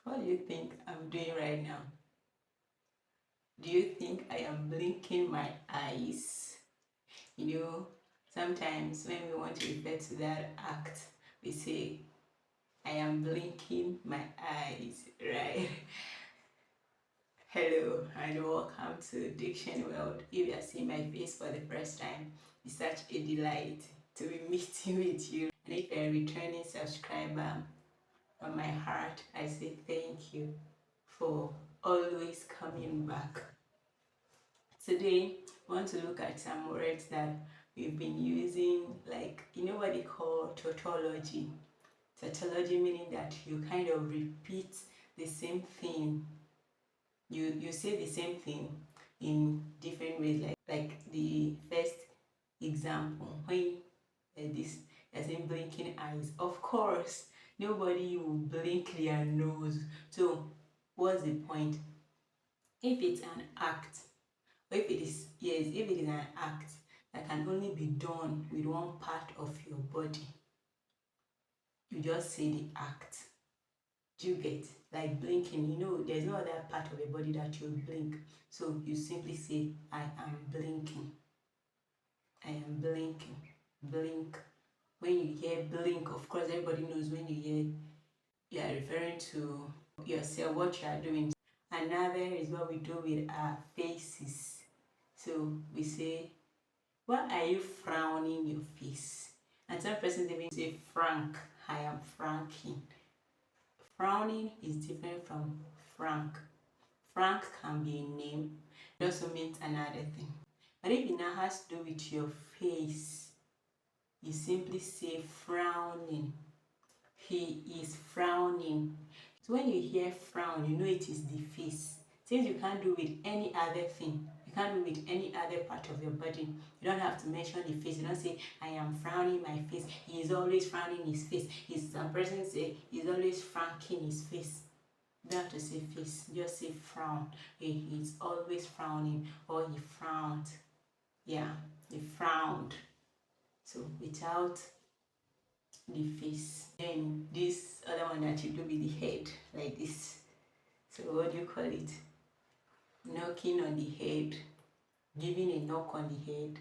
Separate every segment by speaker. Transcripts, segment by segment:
Speaker 1: What do you think I'm doing right now? Do you think I am blinking my eyes? You know, sometimes when we want to refer to that act, we say, I am blinking my eyes, right? Hello and welcome to Diction World. If you are seeing my face for the first time, it's such a delight to be meeting with you. And if you're a returning subscriber, from my heart, I say thank you for always coming back. Today, I want to look at some words that we've been using, like, you know what they call tautology. Tautology meaning that you kind of repeat the same thing. You say the same thing in different ways, like the first example, when this as in blinking eyes. Of course, nobody will blink their nose. So what's the point? If it's an act, or if it is, yes, if it is an act that can only be done with one part of your body, you just say the act. Do you get? Like blinking, you know, there's no other part of your body that you blink. So you simply say, I am blinking. I am blinking. Blink. When you hear blink, of course, everybody knows when you hear, you are referring to yourself, what you are doing. Another is what we do with our faces. So we say, why are you frowning your face? And some persons even say frank. I am franking. Frowning is different from frank. Frank can be a name. It also means another thing. But if it now has to do with your face, you simply say frowning. He is frowning. So when you hear frown, you know it is the face. Since you can't do with any other thing, you can't do with any other part of your body, you don't have to mention the face. You don't say, I am frowning my face. He is always frowning his face. Some person say, he's always franking his face. You don't have to say face, just say frown. He's always frowning, or he frowned. Yeah, he frowned. So without the face. Then this other one that you do with the head, like this. So what do you call it? Knocking on the head, giving a knock on the head.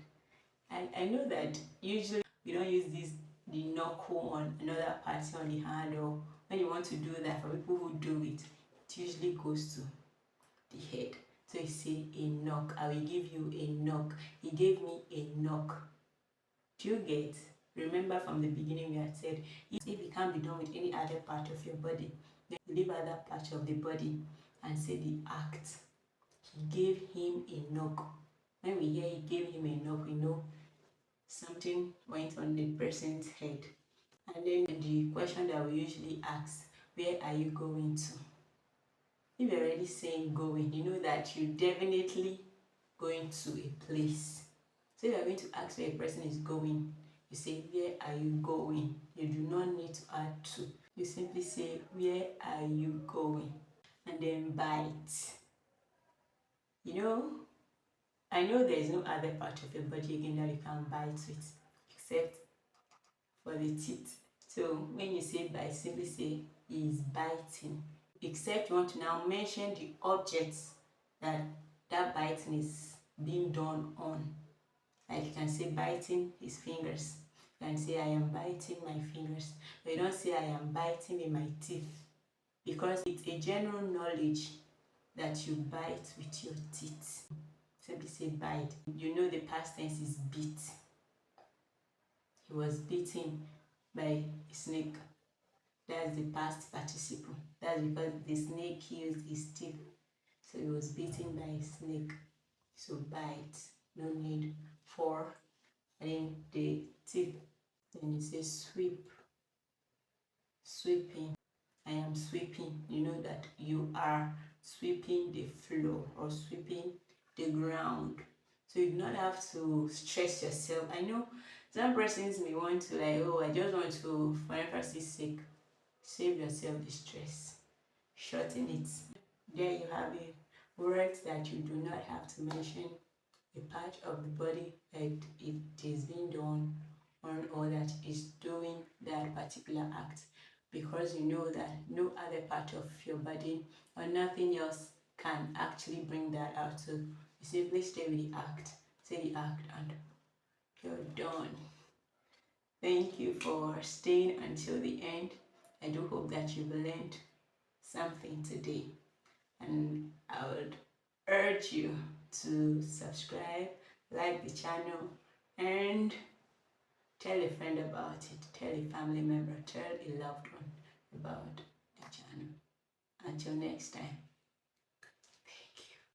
Speaker 1: I know that usually we don't use the knuckle on another party on the hand, or when you want to do that, for people who do it, it usually goes to the head. So you say a knock. I will give you a knock. He gave me a knock. Do you get? Remember from the beginning we had said, if it can't be done with any other part of your body, then you leave other parts of the body and say the act. He gave him a knock. When we hear he gave him a knock, we know something went on the person's head. And then the question that we usually ask, where are you going to? If you're already saying going, you know that you're definitely going to a place. So if you're going to ask where a person is going, you say, where are you going? You do not need to add to. You simply say, where are you going? And then bite. You know, I know there is no other part of your body again that you can bite with, except for the teeth. So when you say bite, simply say, he is biting. Except you want to now mention the objects that that biting is being done on. Like you can say biting his fingers. You can say I am biting my fingers. But you don't say I am biting with my teeth. Because it's a general knowledge that you bite with your teeth. Simply say bite. You know the past tense is beat. He was beaten by a snake. That's the past participle. That's because the snake used his teeth. So he was beaten by a snake. So bite. No need for. And then the teeth. Then it says sweep. Sweeping. I am sweeping. You know that you are sweeping the floor or sweeping the ground. So you do not have to stress yourself. I know some persons may want to like, oh, I just want to, for emphasis sake, save yourself the stress. Shorten it. There you have it. Words that you do not have to mention a part of the body that it is being done on, or that is doing that particular act. because you know that no other part of your body or nothing else can actually bring that out. So you simply stay with the act, say the act, and you're done. Thank you for staying until the end. I do hope that you've learned something today, and I would urge you to subscribe, like the channel, and tell a friend about it, tell a family member, tell a loved one about the channel. Until next time.